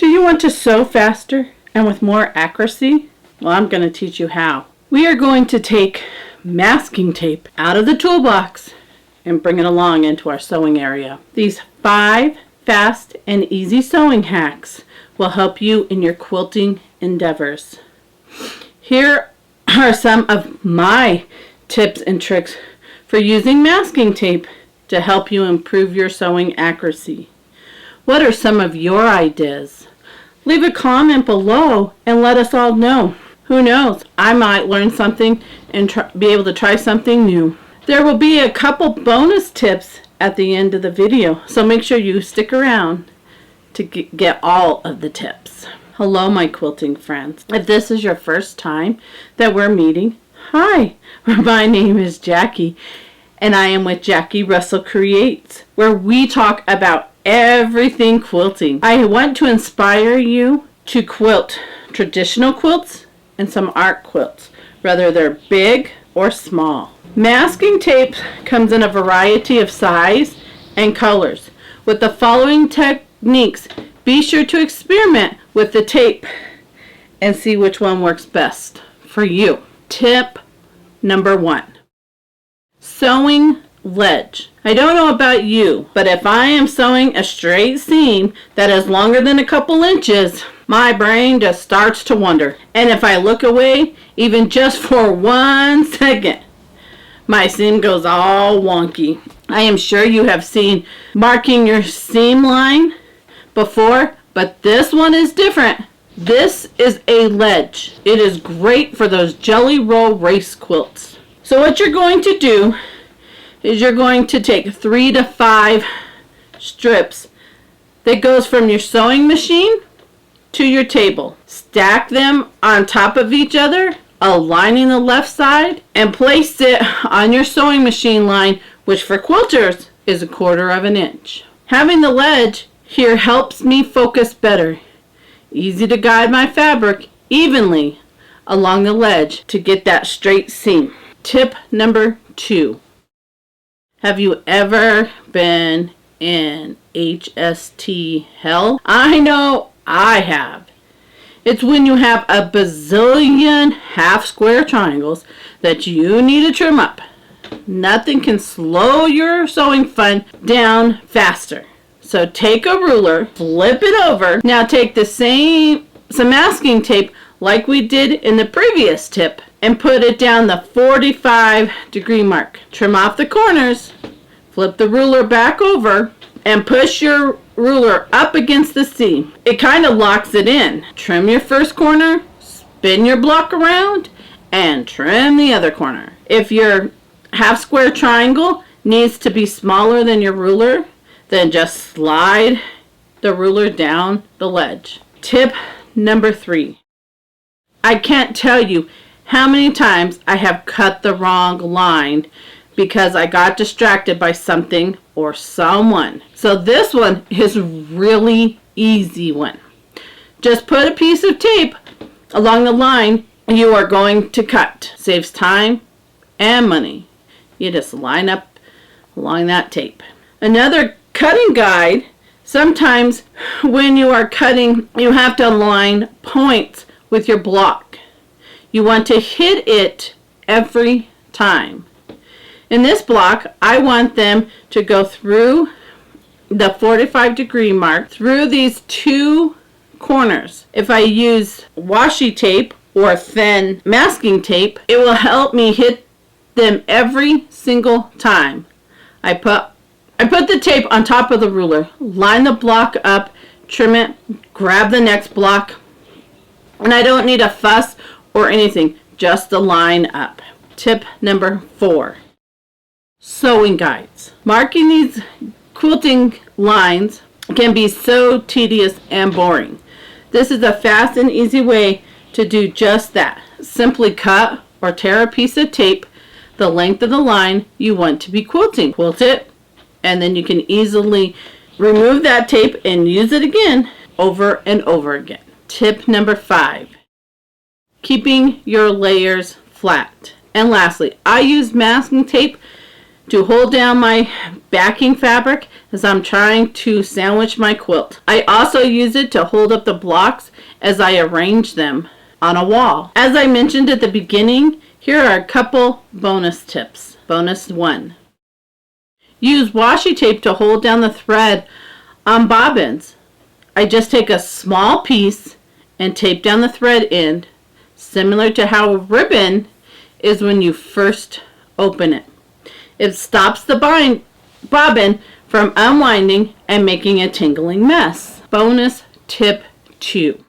Do you want to sew faster and with more accuracy? Well, I'm going to teach you how. We are going to take masking tape out of the toolbox and bring it along into our sewing area. These 5 fast and easy sewing hacks will help you in your quilting endeavors. Here are some of my tips and tricks for using masking tape to help you improve your sewing accuracy. What are some of your ideas? Leave a comment below and let us all know. Who knows, I might learn something and be able to try something new. There will be a couple bonus tips at the end of the video, so make sure you stick around to get all of the tips. Hello, my quilting friends. If this is your first time that we're meeting, hi, my name is Jackie, and I am with Jackie Russell Creates, where we talk about everything quilting. I want to inspire you to quilt traditional quilts and some art quilts, whether they're big or small. Masking tape comes in a variety of size and colors. With the following techniques, be sure to experiment with the tape and see which one works best for you. Tip number 1. Sewing ledge. I don't know about you, but if I am sewing a straight seam that is longer than a couple inches, my brain just starts to wonder. And if I look away, even just for 1 second, my seam goes all wonky. I am sure you have seen marking your seam line before, but this one is different. This is a ledge. It is great for those jelly roll race quilts. So what you're going to do is you're going to take 3 to 5 strips that goes from your sewing machine to your table. Stack them on top of each other, aligning the left side, and place it on your sewing machine line, which for quilters is 1/4 of an inch. Having the ledge here helps me focus better. Easy to guide my fabric evenly along the ledge to get that straight seam. Tip number 2. Have you ever been in HST hell? I know I have. It's when you have a bazillion half square triangles that you need to trim up. Nothing can slow your sewing fun down faster. So take a ruler, flip it over. Now take some masking tape like we did in the previous tip and put it down the 45-degree mark. Trim off the corners, flip the ruler back over, and push your ruler up against the seam. It kind of locks it in. Trim your first corner, spin your block around, and trim the other corner. If your half square triangle needs to be smaller than your ruler, then just slide the ruler down the ledge. Tip number 3. I can't tell you how many times I have cut the wrong line because I got distracted by something or someone. So this one is really easy one. Just put a piece of tape along the line you are going to cut. Saves time and money. You just line up along that tape. Another cutting guide, sometimes when you are cutting, you have to align points with your block. You want to hit it every time. In this block, I want them to go through the 45-degree mark, through these 2 corners. If I use washi tape or thin masking tape, it will help me hit them every single time. I put the tape on top of the ruler, line the block up, trim it, grab the next block, and I don't need a fuss or anything, just a line up. Tip number 4. Sewing guides. Marking these quilting lines can be so tedious and boring. This is a fast and easy way to do just that. Simply cut or tear a piece of tape the length of the line you want to be quilting. Quilt it, and then you can easily remove that tape and use it again over and over again. Tip number 5. Keeping your layers flat. And lastly, I use masking tape to hold down my backing fabric as I'm trying to sandwich my quilt. I also use it to hold up the blocks as I arrange them on a wall. As I mentioned at the beginning, here are a couple bonus tips. Bonus 1. Use washi tape to hold down the thread on bobbins. I just take a small piece and tape down the thread end, similar to how a ribbon is when you first open it. It stops the bobbin from unwinding and making a tingling mess. Bonus tip 2.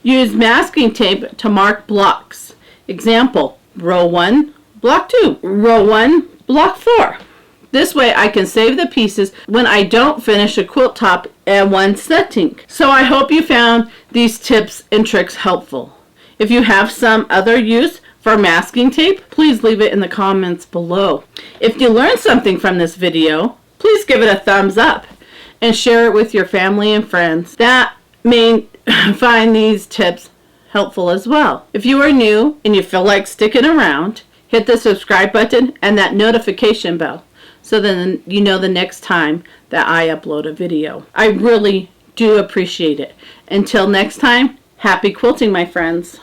Use masking tape to mark blocks. Example, row 1, block 2, row 1, block 4. This way I can save the pieces when I don't finish a quilt top at one setting. So I hope you found these tips and tricks helpful. If you have some other use for masking tape, please leave it in the comments below. If you learned something from this video, please give it a thumbs up and share it with your family and friends that may find these tips helpful as well. If you are new and you feel like sticking around, hit the subscribe button and that notification bell so then you know the next time that I upload a video. I really do appreciate it. Until next time, happy quilting, my friends.